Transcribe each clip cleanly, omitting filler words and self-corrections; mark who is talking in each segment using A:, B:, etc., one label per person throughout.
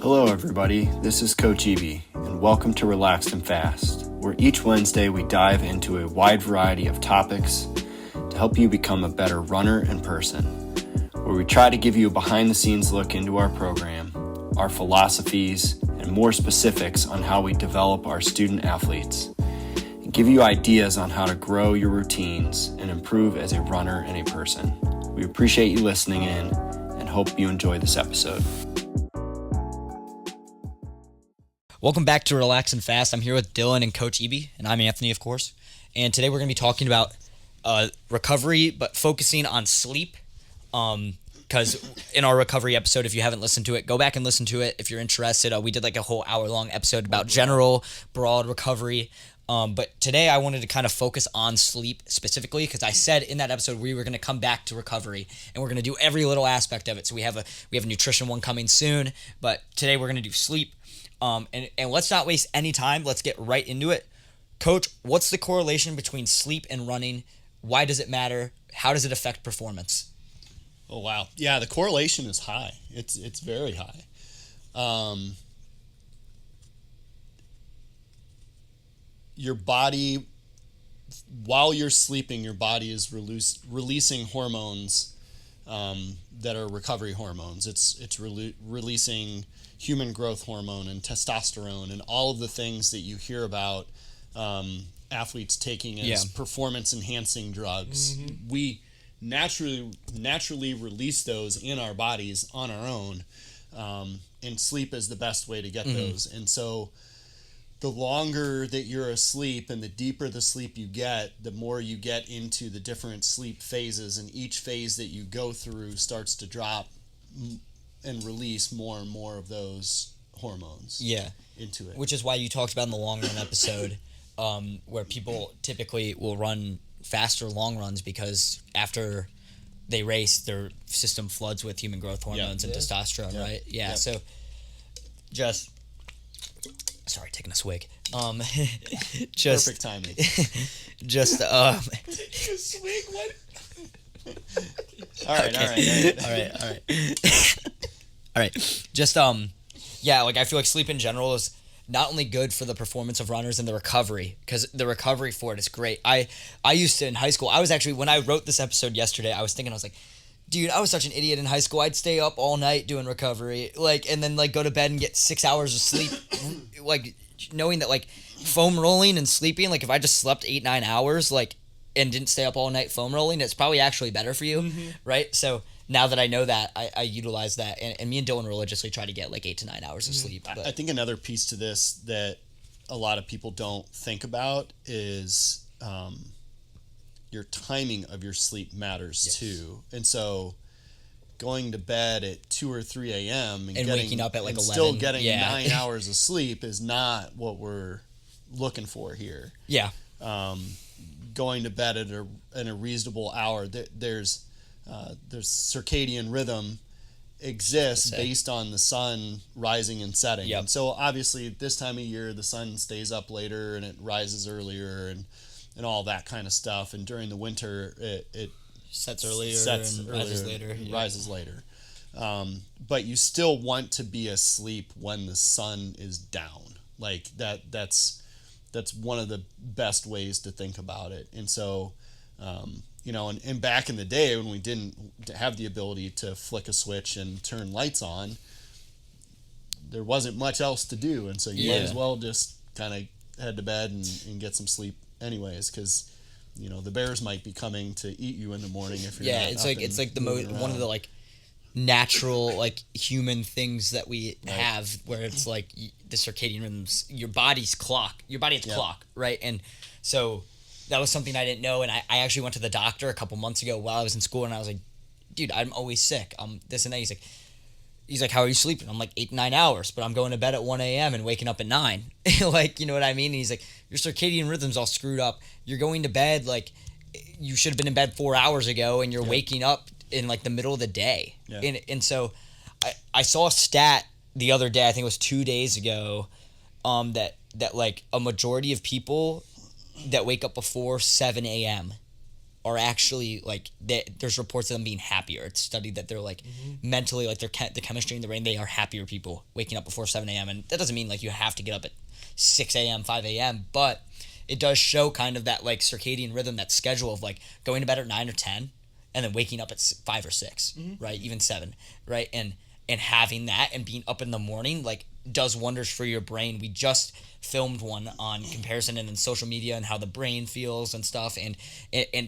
A: Hello everybody, this is Coach Eby, and welcome to Relaxed and Fast, where each Wednesday we dive into a wide variety of topics to help you become a better runner and person, where we try to give you a behind-the-scenes look into our program, our philosophies, and more specifics on how we develop our student athletes, and give you ideas on how to grow your routines and improve as a runner and a person. We appreciate you listening in and hope you enjoy this episode.
B: Welcome back to Relax and Fast. I'm here with Dylan and Coach Eby, and I'm Anthony, of course. And today we're going to be talking about recovery, but focusing on sleep. Because in our recovery episode, if you haven't listened to it, go back and listen to it if you're interested. We did like a whole hour-long episode about general, broad recovery. But today I wanted to kind of focus on sleep specifically because I said in that episode we were going to come back to recovery and we're going to do every little aspect of it. So we have a nutrition one coming soon, but today we're going to do sleep. And let's not waste any time. Let's get right into it. Coach, what's the correlation between sleep and running? Why does it matter? How does it affect performance?
C: Oh, wow. Yeah, the correlation is high. It's very high. Your body, while you're sleeping, your body is releasing hormones that are recovery hormones. It's releasing human growth hormone and testosterone and all of the things that you hear about athletes taking as performance-enhancing drugs. Mm-hmm. We naturally release those in our bodies on our own, and sleep is the best way to get those. And so the longer that you're asleep and the deeper the sleep you get, the more you get into the different sleep phases, and each phase that you go through starts to drop and release more and more of those hormones into it.
B: Which is why you talked about in the long run episode where people typically will run faster long runs because after they race, their system floods with human growth hormones and testosterone, right? Yeah, so just... Sorry, taking a swig. Just
C: perfect timing.
B: Just
C: taking a swig. What? All right.
B: All right. Just like I feel like sleep in general is not only good for the performance of runners and the recovery, because the recovery for it is great. I used to in high school. I was actually, when I wrote this episode yesterday, I was like, dude, I was such an idiot in high school. I'd stay up all night doing recovery, and then go to bed and get 6 hours of sleep, knowing that foam rolling and sleeping, if I just slept 8-9 hours, and didn't stay up all night foam rolling, it's probably actually better for you, right? So now that I know that, I utilize that, and me and Dylan religiously try to get 8 to 9 hours of sleep. But
C: I think another piece to this that a lot of people don't think about is your timing of your sleep matters too. And so going to bed at 2 or 3 a.m. and
B: waking up at 11,
C: still getting 9 hours of sleep is not what we're looking for here.
B: Yeah.
C: Going to bed at a reasonable hour. There's circadian rhythm exists based on the sun rising and setting. Yep. And so obviously this time of year the sun stays up later and it rises earlier and all that kind of stuff. And during the winter it
B: sets earlier and
C: rises later. But you still want to be asleep when the sun is down. That's one of the best ways to think about it. And so, and back in the day when we didn't have the ability to flick a switch and turn lights on, there wasn't much else to do. And so you might as well just kind of head to bed and get some sleep anyways, because, the bears might be coming to eat you in the morning if you're not
B: it's one of the natural human things that we have, where it's the circadian rhythms, your body's clock, clock, right? And so that was something I didn't know, and I actually went to the doctor a couple months ago while I was in school, and I was like, dude, I'm always sick, this and that. He's like, how are you sleeping? I'm 8 to 9 hours, but I'm going to bed at 1 a.m. and waking up at 9. You know what I mean? And he's like, your circadian rhythm's all screwed up. You're going to bed you should have been in bed 4 hours ago, and you're waking up in the middle of the day. Yeah. And so I saw a stat the other day, I think it was 2 days ago, that a majority of people that wake up before 7 a.m. are actually like there's reports of them being happier. It's studied that they're like mentally, like the chemistry in the brain, they are happier people waking up before 7 a.m. And that doesn't mean like you have to get up at 6 a.m., 5 a.m., but it does show kind of that like circadian rhythm, that schedule of like going to bed at 9 or 10 and then waking up at 5 or 6, right? Even 7, right? And having that and being up in the morning like does wonders for your brain. We just filmed one on comparison and in social media and how the brain feels and stuff, and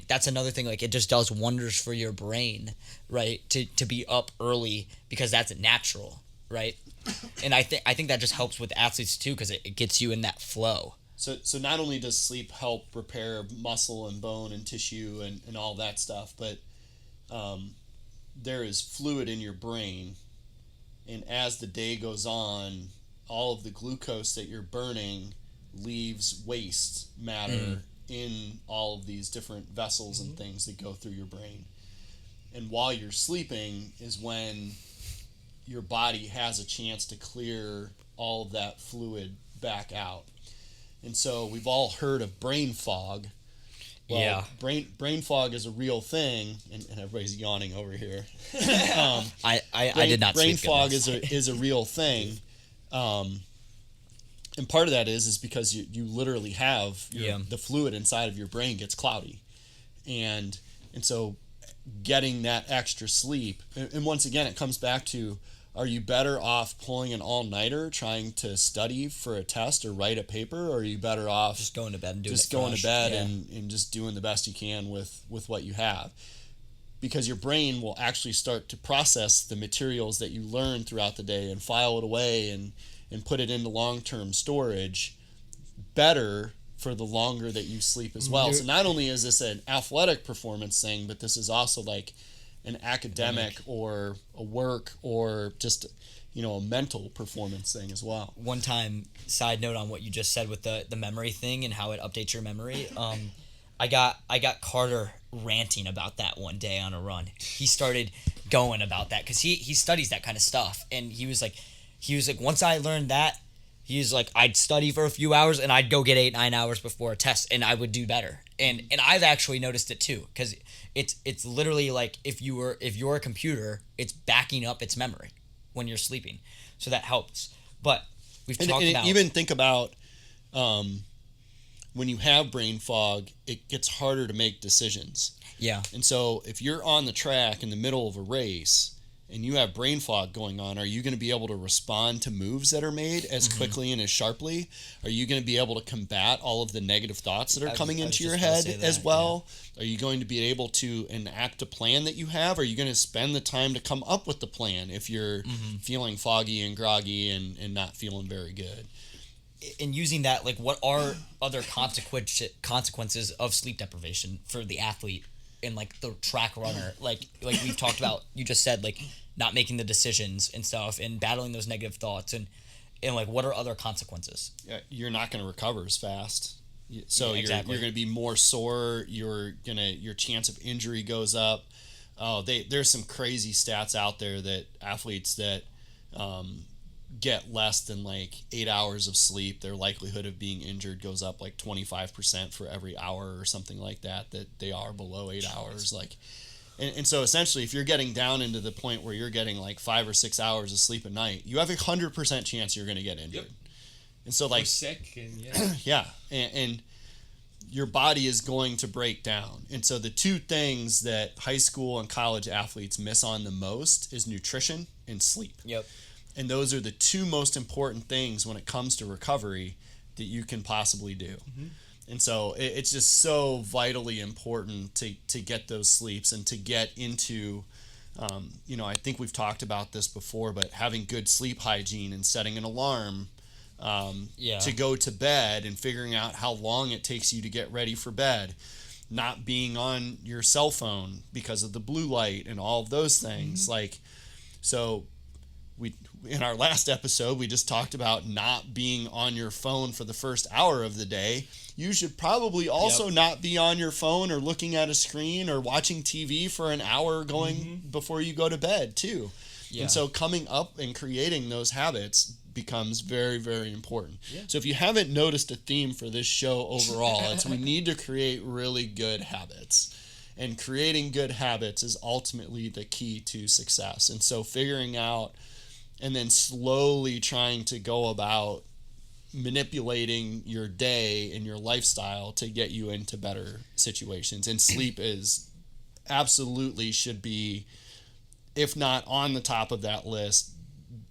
B: that's another thing, like it just does wonders for your brain, right? To be up early because that's natural, right? And I think that just helps with athletes too, because it gets you in that flow.
C: So not only does sleep help repair muscle and bone and tissue and all that stuff, but there is fluid in your brain, and as the day goes on, all of the glucose that you're burning leaves waste matter in all of these different vessels and things that go through your brain. And while you're sleeping is when your body has a chance to clear all of that fluid back out. And so we've all heard of brain fog. Well,
B: Yeah.
C: Brain fog is a real thing, and everybody's yawning over here.
B: I did not
C: Brain
B: sleep good
C: fog
B: last night.
C: is a real thing, and part of that is because you literally have the fluid inside of your brain gets cloudy, and so getting that extra sleep, and once again it comes back to, are you better off pulling an all-nighter trying to study for a test or write a paper, or are you better off
B: Just going to bed and doing
C: just
B: it
C: going
B: fresh.
C: to bed
B: Yeah.
C: and just doing the best you can with what you have? Because your brain will actually start to process the materials that you learn throughout the day and file it away and put it into long-term storage better for the longer that you sleep as well. So not only is this an athletic performance thing, but this is also like an academic or a work or just a mental performance thing as well.
B: One time, side note on what you just said with the memory thing and how it updates your memory. I got Carter ranting about that one day on a run. He started going about that because he studies that kind of stuff, and he was like once I learned that, he was like, I'd study for a few hours and I'd go get 8-9 hours before a test and I would do better. And I've actually noticed it too, because it's literally like if you're a computer, it's backing up its memory when you're sleeping, so that helps. But we've talked about
C: even think about when you have brain fog, it gets harder to make decisions.
B: Yeah.
C: And so if you're on the track in the middle of a race and you have brain fog going on, are you going to be able to respond to moves that are made as quickly and as sharply? Are you going to be able to combat all of the negative thoughts that are coming into your head as well? Are you going to be able to enact a plan that you have? Are you going to spend the time to come up with the plan if you're feeling foggy and groggy and not feeling very good?
B: And using that, like, what are other consequences of sleep deprivation for the athlete and like the track runner? Like we've talked about, you just said, like, not making the decisions and stuff and battling those negative thoughts and like, what are other consequences?
C: You're not going to recover as fast. So
B: Yeah, exactly.
C: you're going to be more sore. Your chance of injury goes up. There's some crazy stats out there that athletes that get less than like 8 hours of sleep, their likelihood of being injured goes up like 25% for every hour or something like that they are below 8 hours. Like, and so essentially, if you're getting down into the point where you're getting like 5 or 6 hours of sleep a night, you have 100% chance you're going to get injured.
D: Yep.
C: And so, like,
D: Or sick and
C: yeah, and your body is going to break down. And so the two things that high school and college athletes miss on the most is nutrition and sleep.
B: Yep.
C: And those are the two most important things when it comes to recovery that you can possibly do. And so it's just so vitally important to get those sleeps and to get into, I think we've talked about this before, but having good sleep hygiene and setting an alarm to go to bed and figuring out how long it takes you to get ready for bed, not being on your cell phone because of the blue light and all of those things. Like, so in our last episode, we just talked about not being on your phone for the first hour of the day. You should probably also not be on your phone or looking at a screen or watching TV for an hour going before you go to bed too.
B: Yeah.
C: And so coming up and creating those habits becomes very, very important. So if you haven't noticed a theme for this show overall, it's we need to create really good habits. And creating good habits is ultimately the key to success. And so figuring out and then slowly trying to go about manipulating your day and your lifestyle to get you into better situations. And sleep is absolutely should be, if not on the top of that list,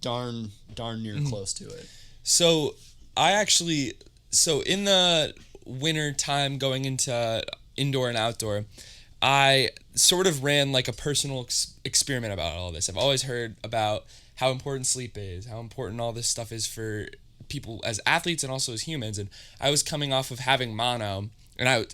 C: darn near close to it.
D: So in the winter time going into indoor and outdoor, I sort of ran like a personal experiment about all this. I've always heard about how important sleep is, how important all this stuff is for people as athletes and also as humans. And I was coming off of having mono, and I,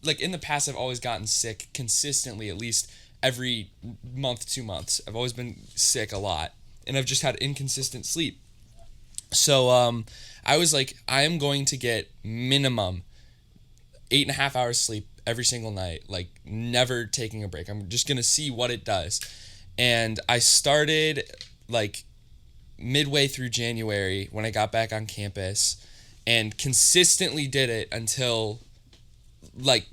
D: like in the past, I've always gotten sick consistently, at least every month, 2 months. I've always been sick a lot, and I've just had inconsistent sleep. So I was like, I am going to get minimum 8.5 hours sleep every single night, like never taking a break. I'm just going to see what it does. And I started like midway through January when I got back on campus, and consistently did it until like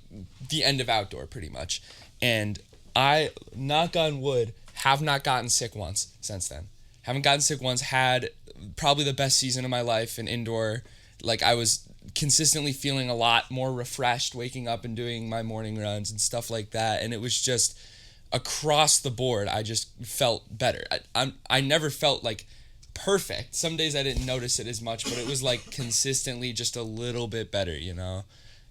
D: the end of outdoor pretty much. And I, knock on wood, have not gotten sick once since then. Haven't gotten sick once. Had probably the best season of my life in indoor. Like I was consistently feeling a lot more refreshed, waking up and doing my morning runs and stuff like that. And it was just across the board, I just felt better. I never felt like perfect. Some days I didn't notice it as much, but it was like consistently just a little bit better, you know?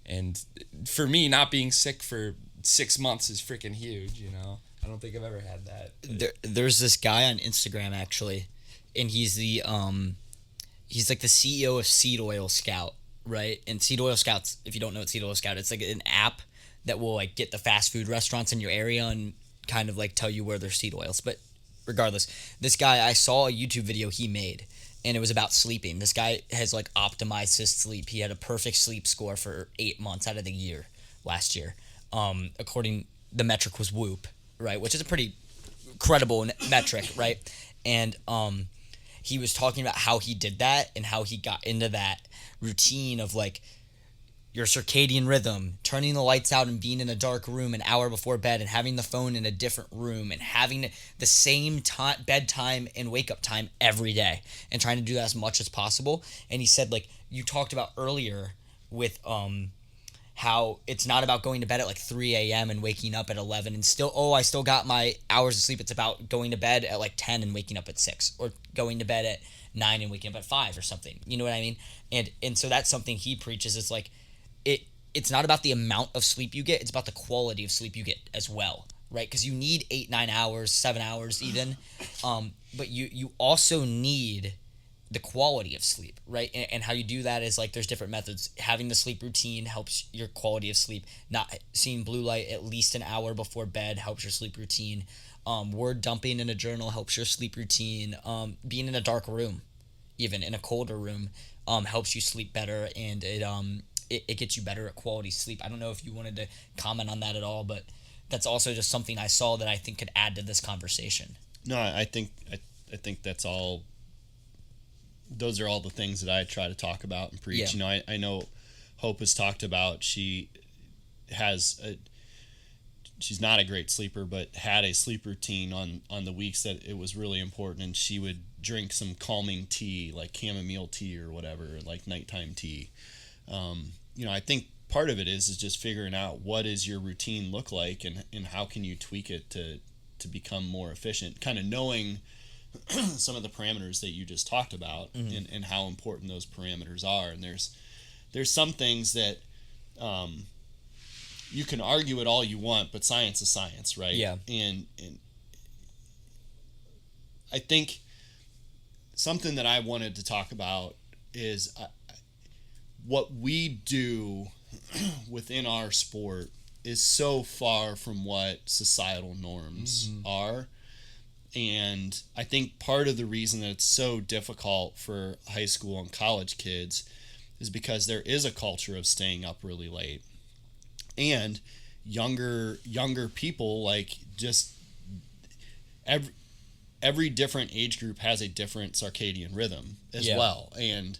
D: And for me, not being sick for 6 months is freaking huge, you know? I don't think I've ever had that.
B: There's this guy on Instagram actually, and he's like the CEO of Seed Oil Scout, right? And Seed Oil Scouts, if you don't know what Seed Oil Scout, it's like an app that will like get the fast food restaurants in your area and kind of like tell you where their seed oils. But regardless, this guy, I saw a YouTube video he made, and it was about sleeping. This guy has like optimized his sleep. He had a perfect sleep score for 8 months out of the year last year. According, the metric was Whoop, right? Which is a pretty credible metric, right? And he was talking about how he did that and how he got into that routine of like your circadian rhythm, turning the lights out and being in a dark room an hour before bed, and having the phone in a different room, and having the same time, bedtime and wake up time every day, and trying to do that as much as possible. And he said, like you talked about earlier with how it's not about going to bed at like 3 a.m. and waking up at 11 and still, I still got my hours of sleep. It's about going to bed at like 10 and waking up at 6, or going to bed at 9 and waking up at 5 or something. You know what I mean? And so that's something he preaches. It's like, it's not about the amount of sleep you get, it's about the quality of sleep you get as well, right? Because you need 8, 9 hours, 7 hours even, but you also need the quality of sleep, right? And how you do that is like there's different methods. Having the sleep routine helps your quality of sleep. Not seeing blue light at least an hour before bed helps your sleep routine. Word dumping in a journal helps your sleep routine. Being in a dark room, even in a colder room, helps you sleep better, and it gets you better at quality sleep. I don't know if you wanted to comment on that at all, but that's also just something I saw that I think could add to this conversation.
C: No, I think that's all. Those are all the things that I try to talk about and preach.
B: Yeah.
C: You know, I know Hope has talked about she's not a great sleeper, but had a sleep routine on the weeks that it was really important, and she would drink some calming tea, like chamomile tea or whatever, like nighttime tea. You know, I think part of it is just figuring out what does your routine look like, and how can you tweak it to become more efficient, kind of knowing some of the parameters that you just talked about, and how important those parameters are. And there's some things that you can argue it all you want, but science is science, right?
B: Yeah.
C: And I think something that I wanted to talk about is what we do within our sport is so far from what societal norms are. And I think part of the reason that it's so difficult for high school and college kids is because there is a culture of staying up really late. And younger people, like, just every different age group has a different circadian rhythm as well. And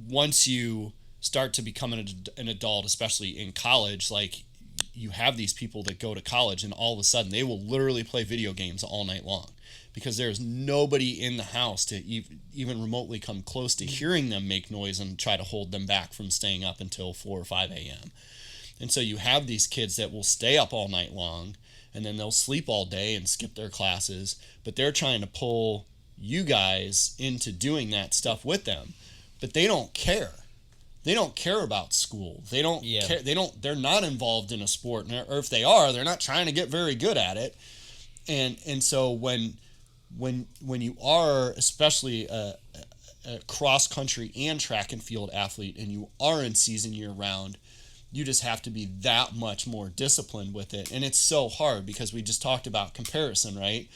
C: once you start to become an adult, especially in college, like you have these people that go to college and all of a sudden they will literally play video games all night long because there's nobody in the house to even remotely come close to hearing them make noise and try to hold them back from staying up until 4 or 5 a.m. And so you have these kids that will stay up all night long and then they'll sleep all day and skip their classes, but they're trying to pull you guys into doing that stuff with them. But they don't care. They don't care about school. They don't care. They're not involved in a sport, or if they are, they're not trying to get very good at it. And so when you are, especially a cross country and track and field athlete, and you are in season year round, you just have to be that much more disciplined with it. And it's so hard because we just talked about comparison, right?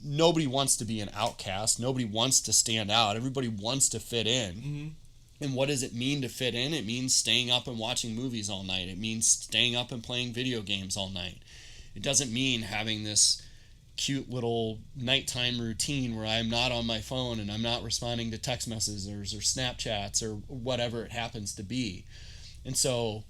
C: Nobody wants to be an outcast. Nobody wants to stand out. Everybody wants to fit in. Mm-hmm. And what does it mean to fit in? It means staying up and watching movies all night. It means staying up and playing video games all night. It doesn't mean having this cute little nighttime routine where I'm not on my phone and I'm not responding to text messages or Snapchats or whatever it happens to be. And so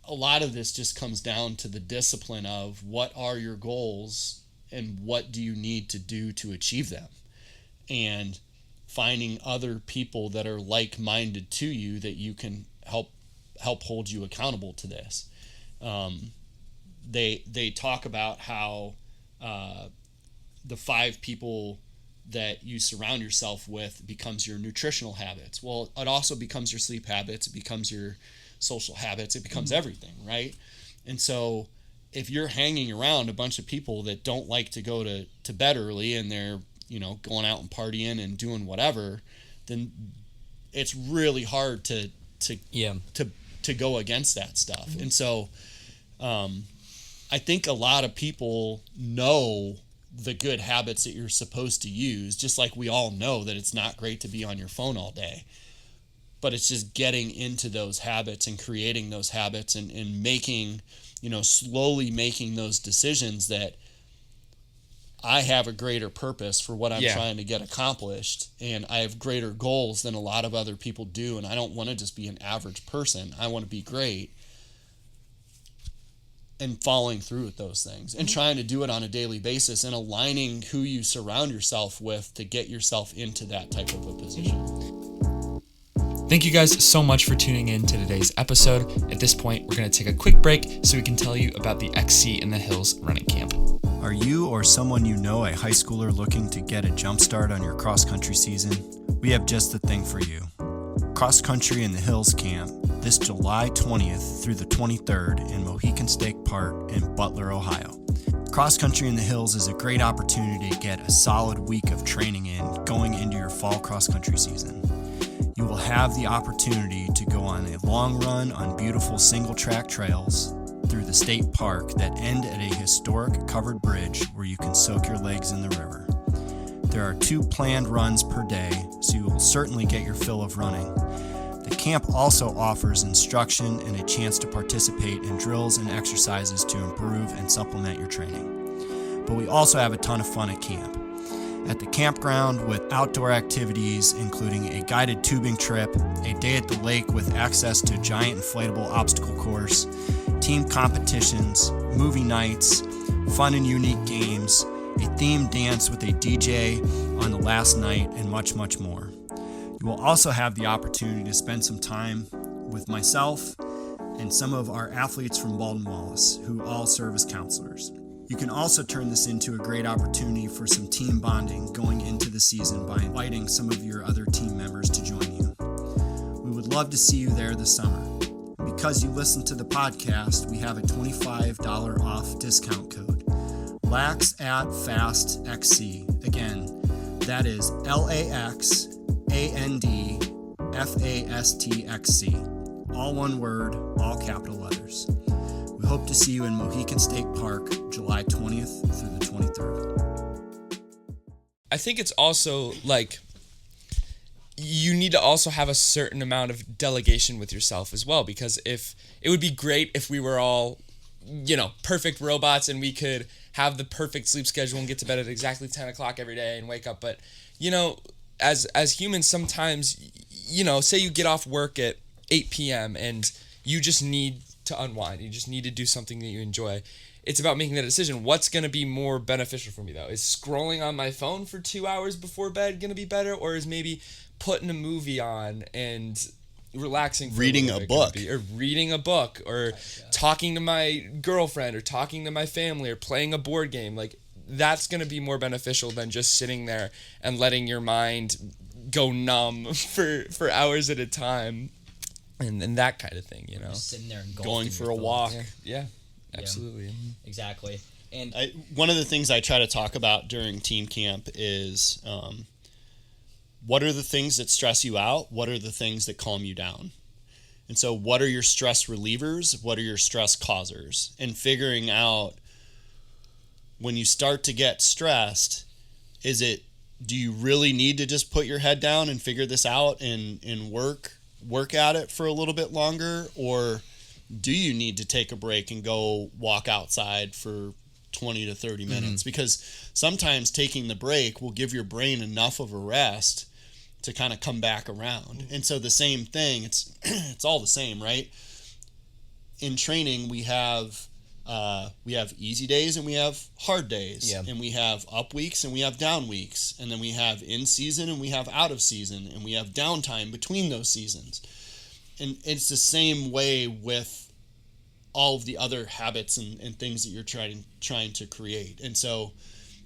C: a lot of this just comes down to the discipline of what are your goals and what do you need to do to achieve them, and finding other people that are like-minded to you that you can help hold you accountable to this. They talk about how the 5 people that you surround yourself with becomes your nutritional habits. Well, it also becomes your sleep habits. It becomes your social habits. It becomes everything, right? And so if you're hanging around a bunch of people that don't like to go to bed early and they're, going out and partying and doing whatever, then it's really hard to go against that stuff. Mm-hmm. And so I think a lot of people know the good habits that you're supposed to use, just like we all know that it's not great to be on your phone all day. But it's just getting into those habits and creating those habits and making, slowly making those decisions that I have a greater purpose for what I'm trying to get accomplished, and I have greater goals than a lot of other people do, and I don't want to just be an average person. I want to be great, and following through with those things and trying to do it on a daily basis and aligning who you surround yourself with to get yourself into that type of a position.
D: Thank you guys so much for tuning in to today's episode. At this point, we're going to take a quick break so we can tell you about the XC in the Hills running camp.
A: Are you or someone you know a high schooler looking to get a jump start on your cross-country season? We have just the thing for you. Cross Country in the Hills Camp, this July 20th through the 23rd in Mohican State Park in Butler, Ohio. Cross Country in the Hills is a great opportunity to get a solid week of training in going into your fall cross-country season. You will have the opportunity to go on a long run on beautiful single-track trails through the state park that end at a historic covered bridge where you can soak your legs in the river. There are 2 planned runs per day, so you will certainly get your fill of running. The camp also offers instruction and a chance to participate in drills and exercises to improve and supplement your training. But we also have a ton of fun at camp. At the campground with outdoor activities including a guided tubing trip, a day at the lake with access to a giant inflatable obstacle course, team competitions, movie nights, fun and unique games, a themed dance with a DJ on the last night, and much, much more. You will also have the opportunity to spend some time with myself and some of our athletes from Baldwin Wallace, who all serve as counselors. You can also turn this into a great opportunity for some team bonding going into the season by inviting some of your other team members to join you. We would love to see you there this summer. Because you listen to the podcast, we have a $25 off discount code. LAXADFASTXC. Again, that is LAXANDFASTXC. All one word, all capital letters. We hope to see you in Mohican State Park, July 20th through the 23rd.
D: I think it's also you need to also have a certain amount of delegation with yourself as well, because if it would be great if we were all, perfect robots and we could have the perfect sleep schedule and get to bed at exactly 10 o'clock every day and wake up. But, as humans, sometimes, say you get off work at 8 p.m. and you just need to unwind. You just need to do something that you enjoy. It's about making that decision. What's going to be more beneficial for me, though? Is scrolling on my phone for 2 hours before bed going to be better? Or is maybe putting a movie on and relaxing for
C: Reading a book.
D: Or reading a book, or talking to my girlfriend, or talking to my family, or playing a board game. Like, that's going to be more beneficial than just sitting there and letting your mind go numb for hours at a time. And that kind of thing,
B: Just sitting there and
C: Going for a walk.
D: Yeah, absolutely.
B: Exactly. And
C: One of the things I try to talk about during team camp is what are the things that stress you out? What are the things that calm you down? And so what are your stress relievers? What are your stress causers? And figuring out when you start to get stressed, do you really need to just put your head down and figure this out and work at it for a little bit longer? Or do you need to take a break and go walk outside for 20 to 30 minutes? Because sometimes taking the break will give your brain enough of a rest to kind of come back around. And so the same thing, it's all the same, right? In training, we have easy days and we have hard days, and we have up weeks and we have down weeks, and then we have in season and we have out of season, and we have downtime between those seasons. And it's the same way with all of the other habits and things that you're trying to create. And so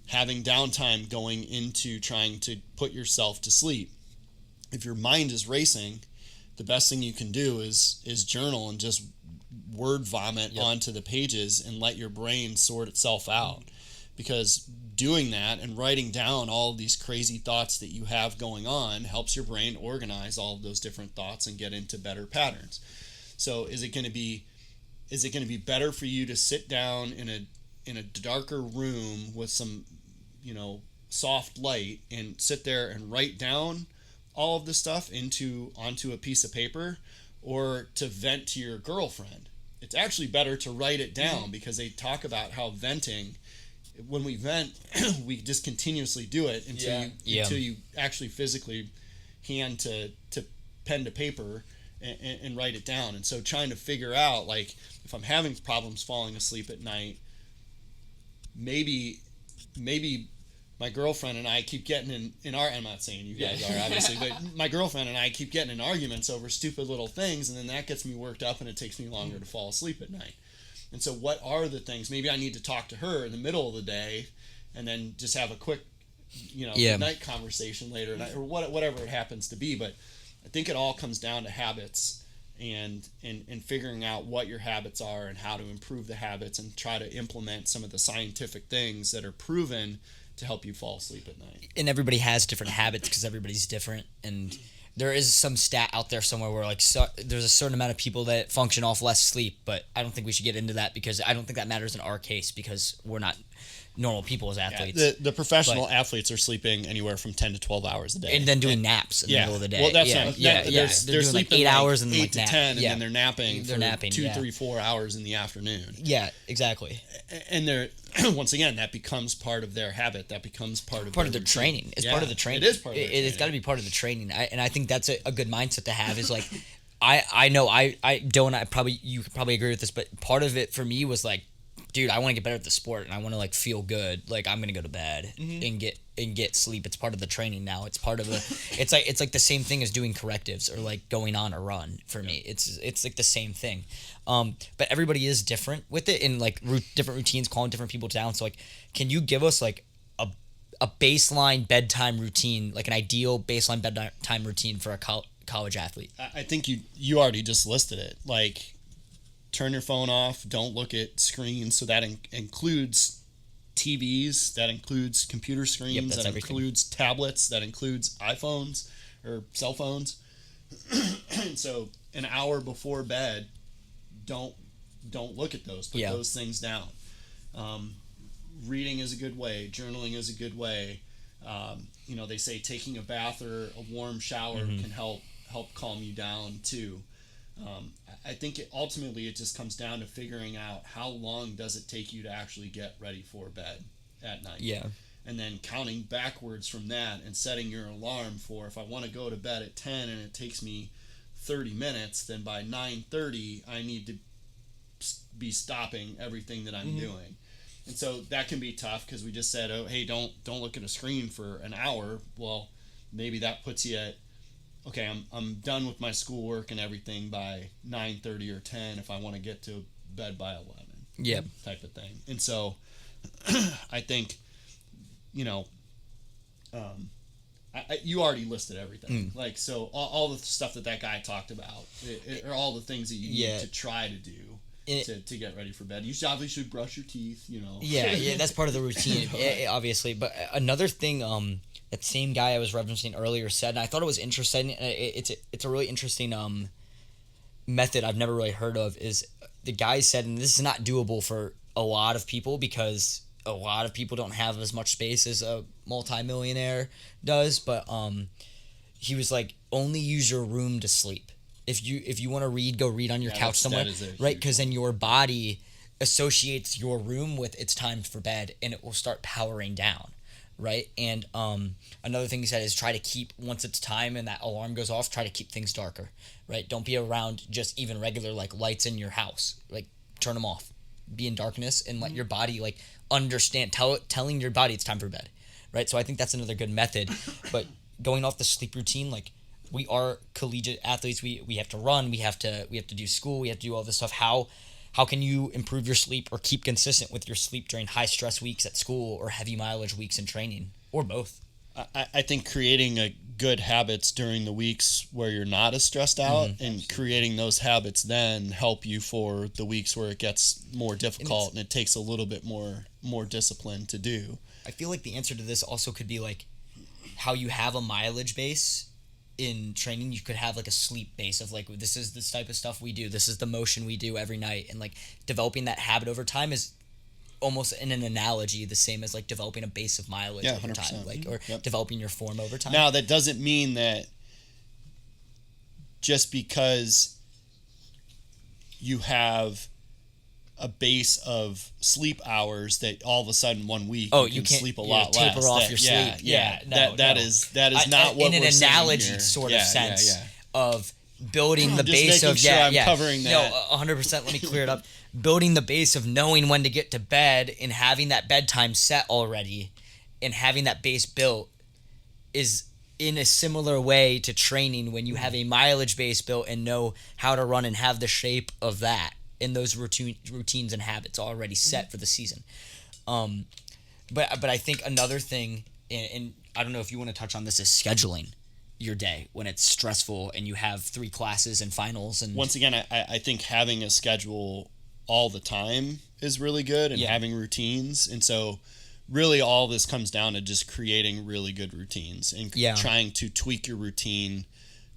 C: having downtime going into trying to put yourself to sleep, if your mind is racing, the best thing you can do is journal and just word vomit onto the pages and let your brain sort itself out. Because doing that and writing down all of these crazy thoughts that you have going on helps your brain organize all of those different thoughts and get into better patterns. So is it going to be better for you to sit down in a darker room with some soft light and sit there and write down all of the stuff onto a piece of paper, or to vent to your girlfriend? It's actually better to write it down, because they talk about how venting, when we vent, we just continuously do it until you actually physically hand to pen to paper and write it down. And so trying to figure out, like, if I'm having problems falling asleep at night, maybe my girlfriend and I keep getting I'm not saying you guys are, obviously, but my girlfriend and I keep getting in arguments over stupid little things, and then that gets me worked up and it takes me longer to fall asleep at night. And so what are the things? Maybe I need to talk to her in the middle of the day and then just have a quick, night conversation later, or whatever it happens to be. But I think it all comes down to habits and figuring out what your habits are and how to improve the habits and try to implement some of the scientific things that are proven to help you fall asleep at night.
B: And everybody has different habits because everybody's different. And there is some stat out there somewhere where there's a certain amount of people that function off less sleep, but I don't think we should get into that, because I don't think that matters in our case, because we're not normal people as athletes.
C: Yeah, the professional athletes are sleeping anywhere from 10 to 12 hours a day.
B: And then doing naps in the middle of the day.
C: Well, that's
B: they're
C: sleeping
B: like 8 hours and
C: 8 to
B: nap.
C: 10, and then they're napping
B: They're
C: for
B: napping,
C: 2, 3, 4 hours in the afternoon.
B: Yeah, exactly.
C: And they're once again, that becomes part of their habit. That becomes part of
B: their training. It's part of the training.
C: It is part of it.
B: It's got to be part of the training. And I think that's a good mindset to have, is like, I know you could probably agree with this, but part of it for me was like, dude, I want to get better at the sport and I want to like feel good. Like, I'm gonna go to bed and get sleep. It's part of the training now. It's part of the. It's like the same thing as doing correctives or like going on a run for me. It's like the same thing. But everybody is different with it, and like different routines, calling different people down. So like, can you give us like a baseline bedtime routine, like an ideal baseline bedtime routine for a college athlete?
C: I think you already just listed it. Like, turn your phone off. Don't look at screens. So that includes TVs. That includes computer screens. That includes tablets. That includes iPhones or cell phones. And so an hour before bed, don't look at those. Put those things down. Reading is a good way. Journaling is a good way. They say taking a bath or a warm shower can help calm you down too. I think ultimately it just comes down to figuring out how long does it take you to actually get ready for bed at night.
B: Yeah.
C: and then counting backwards from that and setting your alarm for, if I want to go to bed at 10 and it takes me 30 minutes, then by 9:30 I need to be stopping everything that I'm doing. And so that can be tough because we just said, oh, hey, don't look at a screen for an hour. Well, maybe that puts you at, okay, I'm done with my schoolwork and everything by 9:30 or 10 if I want to get to bed by 11.
B: Yep.
C: Type of thing. And so I think, you know, you already listed everything. Like, so all the stuff that guy talked about are all the things that you need to try to do to get ready for bed. You obviously should brush your teeth, you know.
B: Yeah, that's part of the routine, obviously. But another thing, that same guy I was referencing earlier said, and I thought it was interesting. It's a really interesting method I've never really heard of. Is the guy said, and this is not doable for a lot of people because a lot of people don't have as much space as a multimillionaire does. But he was like, only use your room to sleep. If you want to read, go read on your couch somewhere, right? Because then your body associates your room with it's time for bed, and it will start powering down, right? And another thing he said is try to keep, once it's time and that alarm goes off, try to keep things darker, right? Don't be around just even regular like lights in your house, like turn them off, be in darkness, and let your body like understand, telling your body it's time for bed, right? So I think that's another good method. But going off the sleep routine, like, we are collegiate athletes. We have to run. We have to do school. We have to do all this stuff. How can you improve your sleep or keep consistent with your sleep during high stress weeks at school or heavy mileage weeks in training, or both?
C: I think creating a good habits during the weeks where you're not as stressed out and creating those habits then help you for the weeks where it gets more difficult and it takes a little bit more discipline to do.
B: I feel like the answer to this also could be like how you have a mileage base. In training, you could have like a sleep base of like, this is this type of stuff we do, this is the motion we do every night, and like developing that habit over time is almost in an analogy the same as like developing a base of mileage over
C: 100%.
B: time, like, or developing your form over time.
C: Now that doesn't mean that just because you have a base of sleep hours that all of a sudden 1 week you can sleep a lot less.
B: Taper off your sleep.
C: That is not what
B: in
C: we're
B: an
C: saying
B: analogy
C: here.
B: sort of sense of building the
C: Just
B: base
C: making
B: of
C: sure I'm covering that.
B: No, 100%. Let me clear it up. Building the base of knowing when to get to bed and having that bedtime set already, and having that base built is in a similar way to training when you have a mileage base built and know how to run and have the shape of that in those routines and habits already set for the season. But I think another thing, and I don't know if you want to touch on this, is scheduling your day when it's stressful and you have 3 classes and finals. And
C: once again, I think having a schedule all the time is really good, and having routines. And so really all this comes down to just creating really good routines and trying to tweak your routine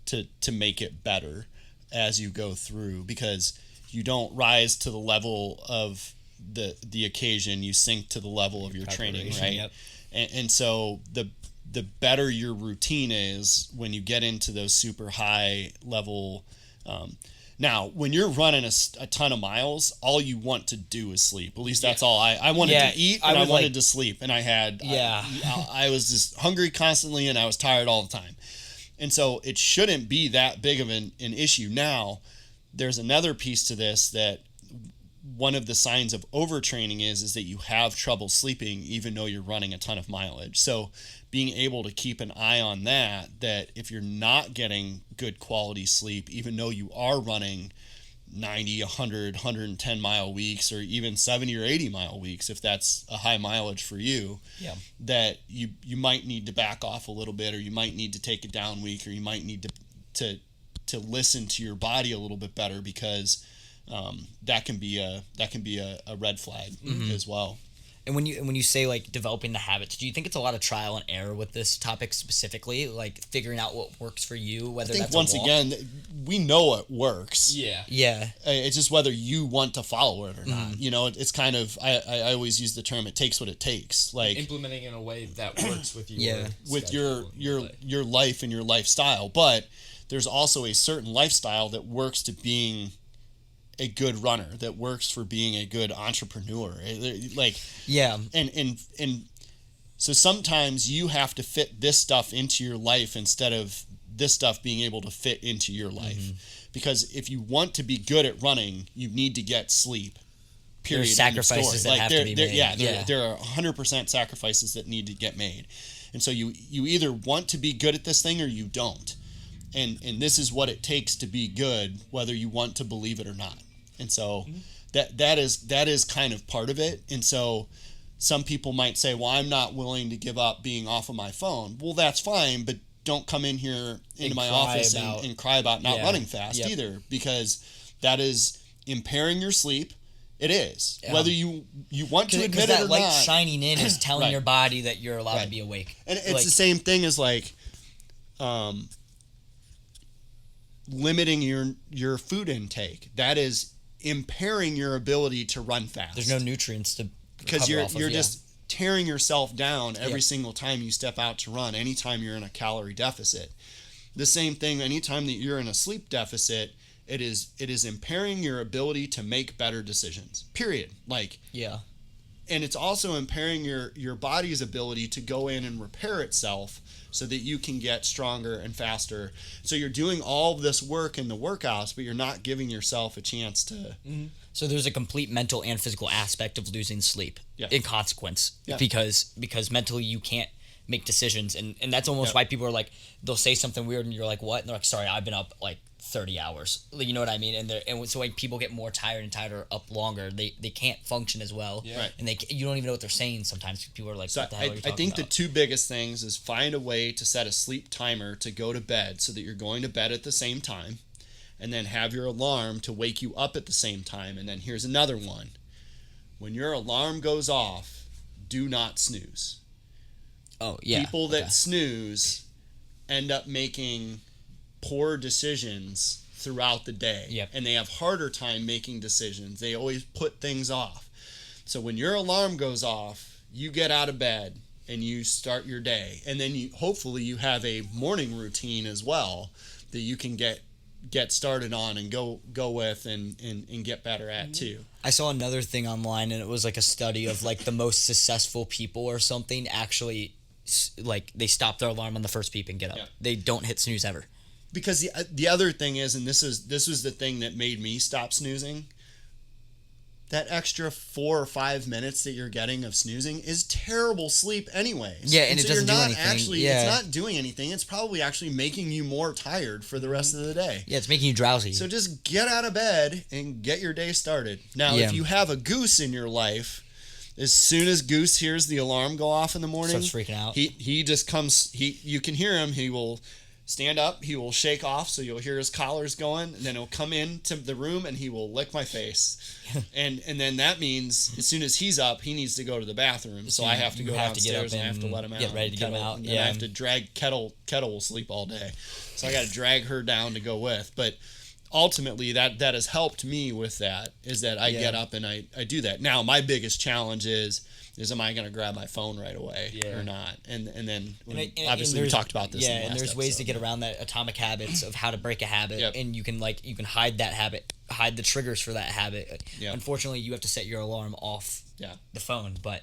C: to make it better as you go through, because you don't rise to the level of the occasion, you sink to the level of your training, right?
B: Yep.
C: And so the better your routine is when you get into those super high level. Now, when you're running a ton of miles, all you want to do is sleep. At least that's all I wanted to eat, and I wanted to sleep, and I had I was just hungry constantly, and I was tired all the time. And so it shouldn't be that big of an issue. Now, there's another piece to this that one of the signs of overtraining is that you have trouble sleeping even though you're running a ton of mileage. So being able to keep an eye on that if you're not getting good quality sleep, even though you are running 90, 100, 110 mile weeks, or even 70 or 80 mile weeks, if that's a high mileage for you, that you might need to back off a little bit, or you might need to take a down week, or you might need to listen to your body a little bit better, because that can be a red flag as well.
B: And when you say like developing the habits, do you think it's a lot of trial and error with this topic specifically, like figuring out what works for you? Whether
C: I think
B: that's
C: once again, we know it works.
B: Yeah.
C: It's just whether you want to follow it or not. You know, it's kind of I always use the term, it takes what it takes. Like
D: implementing in a way that works with you.
C: With your life and your lifestyle, but there's also a certain lifestyle that works to being a good runner, that works for being a good entrepreneur. And So sometimes you have to fit this stuff into your life instead of this stuff being able to fit into your life. Because if you want to be good at running, you need to get sleep. Period.
B: There's sacrifices that have to be made.
C: Yeah, there are 100% sacrifices that need to get made. And so you either want to be good at this thing or you don't. And this is what it takes to be good, whether you want to believe it or not. And so that is kind of part of it. And so some people might say, well, I'm not willing to give up being off of my phone. Well, that's fine, but don't come in here into my office and cry about not running fast either, because that is impairing your sleep. It is. Yeah. Whether you want to admit it or not.
B: That light shining in is telling
C: right.
B: your body that you're allowed to be awake.
C: And it's the same thing as like limiting your food intake. That is impairing your ability to run fast.
B: There's no nutrients to
C: because you're just tearing yourself down every single time you step out to run. Anytime you're in a calorie deficit. The same thing anytime that you're in a sleep deficit. It is impairing your ability to make better decisions. Period. And it's also impairing your body's ability to go in and repair itself so that you can get stronger and faster. So you're doing all of this work in the workouts, but you're not giving yourself a chance to.
B: Mm-hmm. So there's a complete mental and physical aspect of losing sleep in consequence, because mentally you can't make decisions, and that's almost why people are like, they'll say something weird and you're like, what? And they're like, sorry, I've been up like 30 hours. You know what I mean? And so when people get more tired and tired or up longer, they can't function as well.
C: Yeah. Right.
B: And you don't even know what they're saying sometimes. People are like,
C: so
B: what the hell are you talking
C: I think
B: about?
C: the two biggest things is find a way to set a sleep timer to go to bed so that you're going to bed at the same time, and then have your alarm to wake you up at the same time. And then here's another one. When your alarm goes off, do not snooze.
B: Oh, yeah.
C: People that snooze end up making poor decisions throughout the day. And they have harder time making decisions. They always put things off. So when your alarm goes off, you get out of bed and you start your day. And then hopefully you have a morning routine as well that you can get started on and go with and get better at too.
B: I saw another thing online, and it was like a study of like the most successful people or something actually, like, they stop their alarm on the first beep and get up. They don't hit snooze ever. Because
C: the other thing is, and this was the thing that made me stop snoozing, that extra 4 or 5 minutes that you're getting of snoozing is terrible sleep anyways.
B: Yeah, and so it doesn't do anything.
C: It's not doing anything. It's probably actually making you more tired for the rest of the day.
B: Yeah, it's making you drowsy.
C: So just get out of bed and get your day started. Now, if you have a goose in your life, as soon as Goose hears the alarm go off in the morning,
B: starts freaking out.
C: He just comes. You can hear him. He will stand up, he will shake off, so you'll hear his collars going, and then he'll come into the room and he will lick my face. and then that means as soon as he's up, he needs to go to the bathroom, so I have to go downstairs and I have to let him out.
B: Get ready to get him out.
C: And then I have to drag Kettle will sleep all day. So I got to drag her down to go with. But ultimately that has helped me with that, is that I get up and I do that. Now my biggest challenge is am I going to grab my phone right away or not? And then obviously we talked about this.
B: Yeah, and there's ways to get around that atomic habits of how to break a habit, and you can hide that habit, hide the triggers for that habit. Unfortunately, you have to set your alarm off the phone, but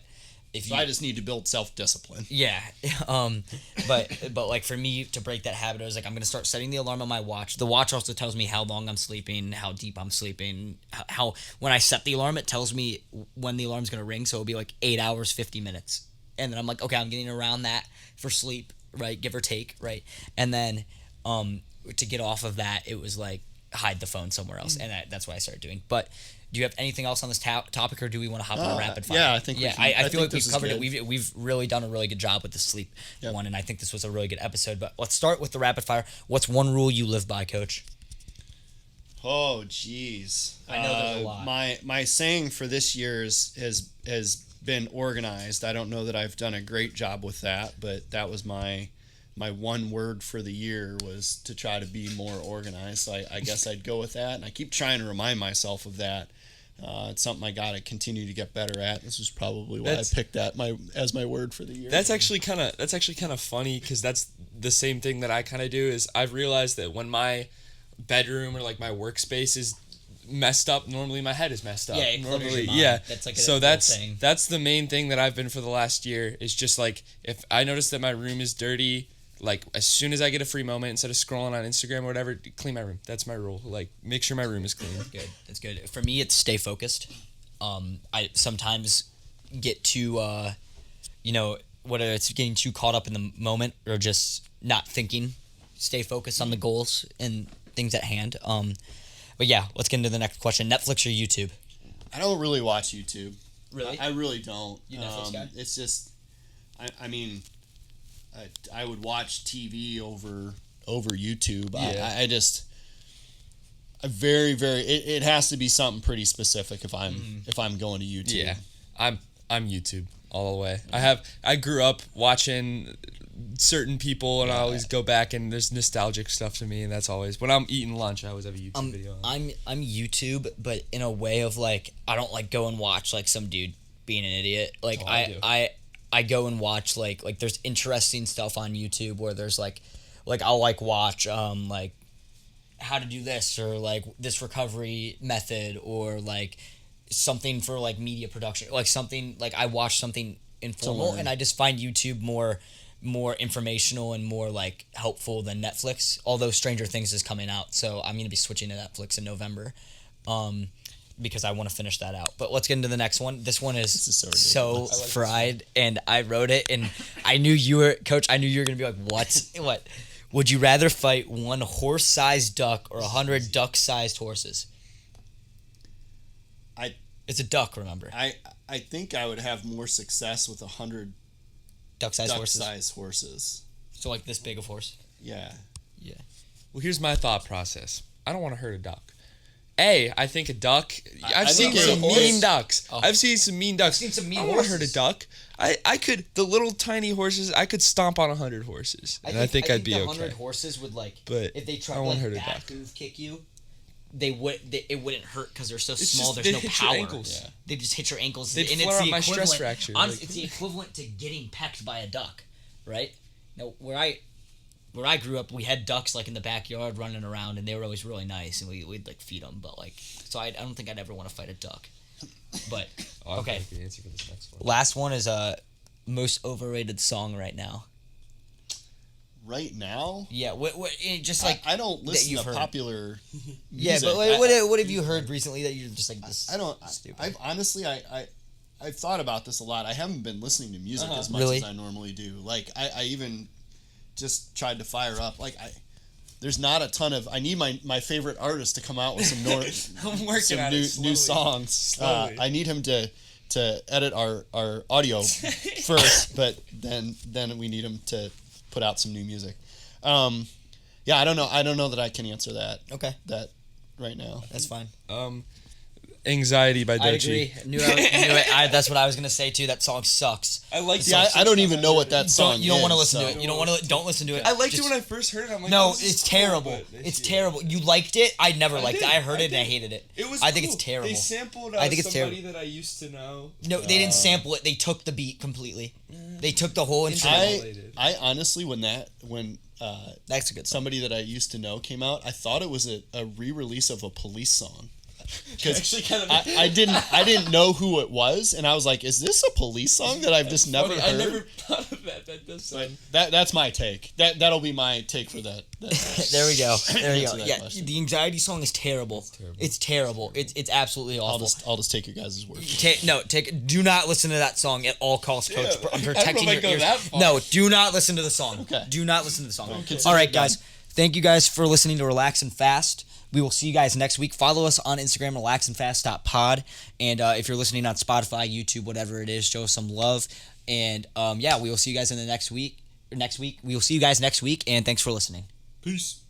C: so I just need to build self-discipline.
B: Yeah. But like for me to break that habit, I was like, I'm going to start setting the alarm on my watch. The watch also tells me how long I'm sleeping, how deep I'm sleeping, how when I set the alarm, it tells me when the alarm's going to ring. So it'll be like 8 hours, 50 minutes. And then I'm like, okay, I'm getting around that for sleep, right? Give or take, right? And then to get off of that, it was like hide the phone somewhere else. And that's what I started doing. But do you have anything else on this topic, or do we want to hop on a rapid fire?
C: Yeah, I think.
B: I feel like we've covered it. We've really done a really good job with the sleep one, and I think this was a really good episode. But let's start with the rapid fire. What's one rule you live by, Coach?
C: Oh, geez.
B: I know there's a lot.
C: My saying for this year has been organized. I don't know that I've done a great job with that, but that was my one word for the year, was to try to be more organized. So I guess I'd go with that, and I keep trying to remind myself of that. It's something I got to continue to get better at. This was probably why I picked that as my word for the year.
D: That's actually kind of funny, because that's the same thing that I kind of do. Is I've realized that when my bedroom or like my workspace is messed up. Normally my head is messed up.
B: Yeah, it clutters
D: normally,
B: your mind.
D: yeah.
B: That's like a
D: so
B: whole
D: that's
B: thing.
D: that's the main thing that I've been for the last year is just like if I notice that my room is dirty, like as soon as I get a free moment, instead of scrolling on Instagram or whatever, clean my room. That's my rule. Like make sure my room is clean.
B: Good. That's good. For me, it's stay focused. I sometimes get too, whether it's getting too caught up in the moment or just not thinking. Stay focused on the goals and things at hand. But yeah, let's get into the next question. Netflix or YouTube?
C: I don't really watch YouTube.
B: Really?
C: I really don't.
B: You Netflix guy?
C: It's just, I mean, I would watch TV over YouTube.
D: Yeah.
C: I very it has to be something pretty specific if I'm going to YouTube.
D: Yeah, I'm YouTube all the way. I grew up watching certain people, and I always go back, and there's nostalgic stuff to me, and that's always when I'm eating lunch. I always have a YouTube video on.
B: I'm YouTube, but in a way of like I don't like go and watch like some dude being an idiot. Like I go and watch like there's interesting stuff on YouTube where there's like I'll like watch like how to do this or like this recovery method or like something for like media production, like something like I watch something informal and I just find YouTube more informational and more like helpful than Netflix, although Stranger Things is coming out, so I'm going to be switching to Netflix in November because I want to finish that out. But let's get into the next one. This one is so fried, and I wrote it, and I knew you were, Coach, I knew you were going to be like, what? Would you rather fight one horse-sized duck or 100 duck-sized horses? It's a duck, remember?
C: I think I would have more success with 100
B: Duck-sized
C: horses.
B: So like this big of horse?
C: Yeah.
B: Yeah.
D: Well, here's my thought process. I don't want to hurt a duck. I think a duck. I've seen some mean ducks. I've seen some mean ducks.
B: I've seen some mean
D: I don't want to hurt a duck. I could, the little tiny horses, I could stomp on 100 horses. And I think I'd be
B: the
D: okay.
B: 100 horses would like,
D: But
B: if they tried
D: I
B: to
D: won't
B: like
D: hurt a
B: back
D: duck.
B: move kick you, it wouldn't hurt because they're so
D: It's
B: small.
D: just-
B: There's
D: they'd
B: no
D: hit your
B: power.
D: ankles.
C: Yeah.
B: They just hit your ankles.
D: They'd
B: and
D: flare
B: it's
D: up
B: the
D: my stress
B: equivalent.
D: fracture,
B: Honestly,
D: like-
B: it's the equivalent to getting pecked by a duck, right? Now, where I grew up, we had ducks like in the backyard running around, and they were always really nice, and we'd like feed them. But like, so I don't think I'd ever want to fight a duck. But okay,
D: The answer for this next one.
B: last one is most overrated song right now.
C: Right now?
B: Yeah, what just like
C: I don't listen
B: you've
C: to
B: heard.
C: popular
B: Yeah,
C: music.
B: but like, what have you heard recently that you're just like this?
C: I don't.
B: Stupid.
C: I've honestly, I've thought about this a lot. I haven't been listening to music as much
B: Really?
C: as I normally do. Like I even just tried to fire up. Like there's not a ton of. I need my favorite artist to come out with some
D: I'm working
C: some
D: on it
C: new
D: slowly.
C: songs.
D: Slowly.
C: I need him to edit our audio first, but then we need him to put out some new music. Yeah, I don't know that I can answer that.
B: Okay,
C: That right now.
B: that's fine.
D: Anxiety by
B: I
D: Doechii.
B: agree. Knew it. That's what I was gonna say too. That song sucks.
D: I like
C: Yeah, I don't even know what that song is.
B: You don't want to listen
C: so-
B: to it. You don't want to. Don't listen to it.
D: I liked
B: Just-
D: it when I first heard it. I'm like,
B: No,
D: this is
B: it's
D: cool,
B: terrible.
D: but
B: It's
D: shit.
B: terrible. You liked it. I never liked it.
D: did.
B: I heard
D: I
B: it and I
D: did.
B: hated it.
D: It was
B: I think
D: cool.
B: it's terrible.
D: They sampled
B: I think it's
D: somebody
B: terrible.
D: that I used to know.
B: No, they didn't sample it. They took the beat completely. They took the whole instrument.
C: I honestly, when
B: That's a good song.
C: somebody that I used to know came out, I thought it was a re-release of a Police song. Because I didn't know who it was, and I was like, "Is this a Police song that I've just never heard?"
D: I never thought of that. That does sound.
C: That's my take. That'll be my take for that.
B: There we go. There we go.
C: Answer that
B: Yeah,
C: question.
B: the anxiety song is terrible. It's terrible. It's absolutely awful.
C: I'll just take your guys' word.
B: Do not listen to that song at all costs, Coach.
D: Yeah,
B: I'm
D: I
B: protecting
D: don't
B: your
D: go
B: ears.
D: that far.
B: No, do not listen to the song.
C: Okay.
B: Do not listen to the song.
C: consider
B: All right,
C: it done.
B: guys. Thank you guys for listening to Relax and Fast. We will see you guys next week. Follow us on Instagram, relaxandfast.pod. And if you're listening on Spotify, YouTube, whatever it is, show us some love. And we will see you guys in the next week. We will see you guys next week. And thanks for listening.
C: Peace.